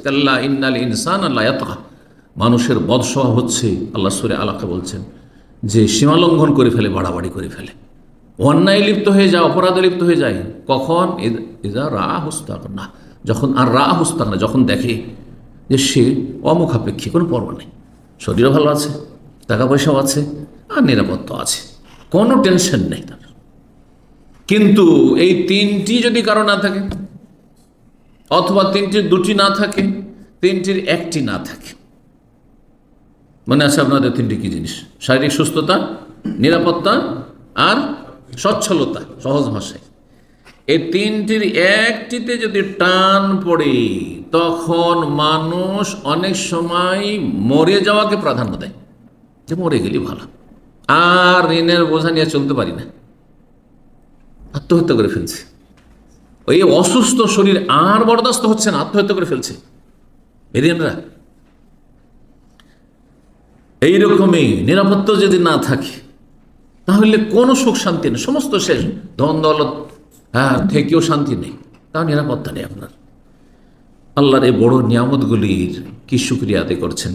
কাল্লা ইন্নাল ইনসানা লা ইয়াতগা, মানুষের বদস্বভাব হচ্ছে, আল্লাহ সূরা আলাকে বলছেন যে সীমালঙ্ঘন করে ফেলে, বাড়াবাড়ি করে ফেলে, অন্যায় লিপ্ত হয়ে যায়, অপরাধে লিপ্ত হয়ে যায়। কখন? ইজা রা হুস্তাগনা, যখন, আর রা হুস্তাগনা, যখন দেখে যে সে অমুখাপেক্ষী, কোনো পরোয়া নেই, শরীরও ভালো আছে, টাকা পয়সাও আছে, আর নিরাপত্তা আছে, কোনো টেনশন নেই তার। কিন্তু এই তিনটি যদি কারো না থাকে, অথবা তিনটির দুটি না থাকে, তিনটির একটি না থাকে, মনে আছে আপনাদের তিনটি কি জিনিস? শারীরিক সুস্থতা, নিরাপত্তা আর সচ্ছলতা, সহজ ভাষায়। এই তিনটির একটিতে যদি টান পড়ে, তখন মানুষ অনেক সময় মরে যাওয়াকে প্রাধান্য দেয়, যে মরে গেলে ভালো, আর ঋণের বোঝা নিয়ে চলতে পারি না, আত্মহত্যা করে ফেলছে। ওই অসুস্থ শরীর আর বরদাস্ত হচ্ছে না, আত্মহত্যা করে ফেলছে এরিয়ানরা। এইরকমই নিরাপত্তা যদি না থাকে, তাহলে কোনো সুখ শান্তি নেই, সমস্ত শেষ, ধন দৌলত থেকেও শান্তি নেই, তাও নিরাপত্তা নেই আপনার। আল্লাহর এই বড় নিয়ামতগুলির কি শুকরিয়া আদায় করছেন।